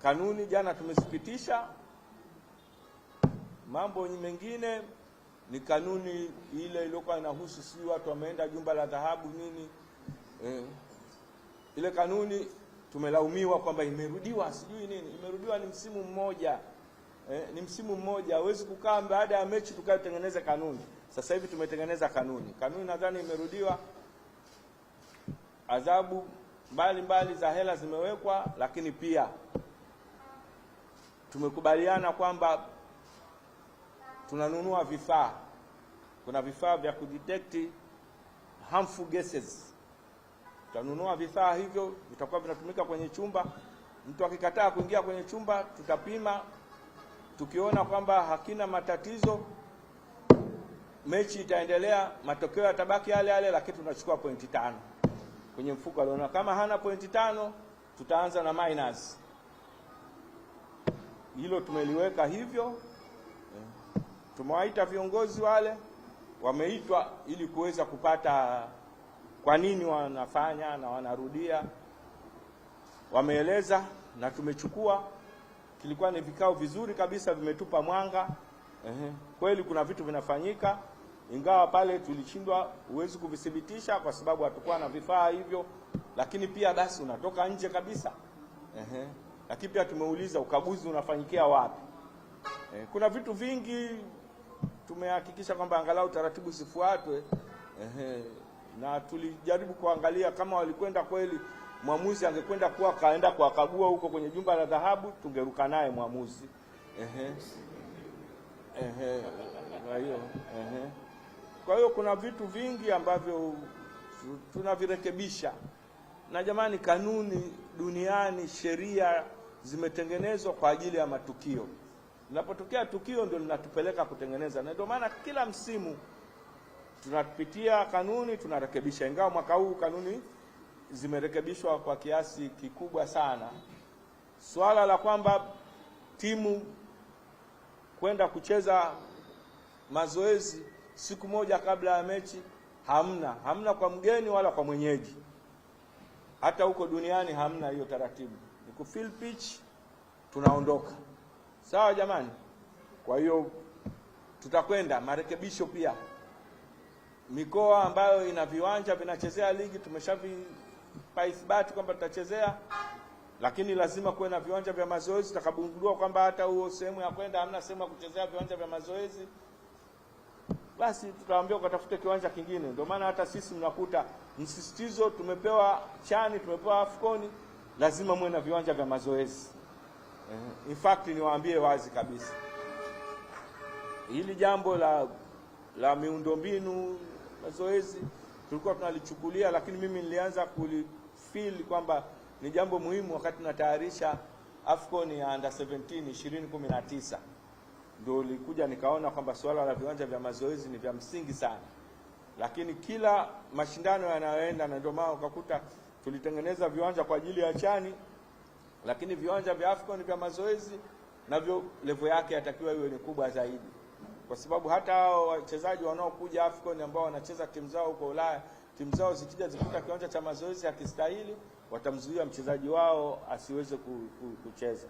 kanuni jana tumezipitisha. Mambo mengine ni kanuni ile iliyokuwa inahusu sijui watu wameenda jumba la dhahabu nini. Ile kanuni tumelaumiwa kwamba imerudiwa sijui nini. Imerudiwa ni msimu mmoja. Ni msimu mmoja. Hawezi kukaa baada ya mechi tukatengeneza kanuni. Sasa hivi tumetengeneza kanuni. Kanuni nadhani imerudiwa. Adhabu mbalimbali za hela zimewekwa, lakini pia tumekubaliana kwamba tunanunua vifaa. Kuna vifaa vya kudetect harmful gases. Tutanunua vifaa hivyo, vitakuwa vinatumika kwenye chumba. Mtu akikataa kuingia kwenye chumba, tutapima. Tukiona kwamba hakina matatizo, mechi itaendelea, matokeo yatabaki yale yale, lakini tunachukua pointi 5 kwenye mfuko aliona. Kama hana pointi 5, tutaanza na minus. Hilo tumeliweka hivyo. Tumewaita viongozi wale, wameitwa ili kuweza kupata kwa nini wanafanya na wanarudia. Wameeleza na tumechukua. Kilikuwa ni vikao vizuri kabisa, vimetupa mwanga. Kweli kuna vitu vinafanyika, ingawa pale tulishindwa, huwezi kuvidhibitisha kwa sababu hatakuwa na vifaa hivyo, lakini pia basi unatoka nje kabisa. Lakini pia tumeuliza ukaguzi unafanyikia wapi. Kuna vitu vingi tumehakikisha kwamba angalau taratibu zifuatwe. Na tulijaribu kuangalia kama walikwenda kweli, mwamuzi angekwenda kuwa kaenda kuwakagua huko kwenye jumba la dhahabu, tungeruka naye mwamuzi. Kwa hiyo kuna vitu vingi ambavyo tunavirekebisha. Na jamani, kanuni duniani, sheria zimetengenezwa kwa ajili ya matukio. Linapotokea tukio ndio linatupeleka kutengeneza. Na ndio maana kila msimu tunapitia kanuni, tunarekebisha. Ingawa mwaka huu kanuni zimerekebishwa kwa kiasi kikubwa sana. Swala la kwamba timu kwenda kucheza mazoezi siku moja kabla ya mechi, hamna kwa mgeni wala kwa mwenyeji. Hata huko duniani hamna hiyo taratibu. Ni kufill pitch, tunaondoka. Sawa jamani? Kwa hiyo tutakwenda marekebisho pia. Mikoa ambayo ina viwanja vinachezea ligi tumeshavipa ithibati kwamba tutachezea, lakini lazima kuwe na viwanja vya mazoezi. Tutakagundua kwamba hata huo sehemu ya kwenda hamna sehemu ya kuchezea viwanja vya mazoezi, basi tutawaambia ukatafute kiwanja kingine. Ndio maana hata sisi mnakuta msisitizo tumepewa Chani, tumepewa Afcon, lazima muwe na viwanja vya mazoezi. In fact niwaambie wazi kabisa, hili jambo la miundombinu mazoezi tulikuwa tunalichukulia, lakini mimi nilianza kulifeel kwamba ni jambo muhimu wakati tunatayarisha Afcon ya under 17 2019. Ndio nilikuja nikaona kwamba swala la viwanja vya mazoezi ni vya msingi sana. Lakini kila mashindano yanayoenda, na ndio maana ukakuta tulitengeneza viwanja kwa ajili ya Chani, lakini viwanja vya Afcon vya mazoezi navyo level yake yatakiwa iwe ni kubwa zaidi. Kwa sababu hata hao wachezaji wanaokuja Afcon ambao wanacheza timu zao huko Ulaya, timu zao zikija zikuta kiwanja cha mazoezi hakistahili, watamzuia mchezaji wao asiweze kucheza.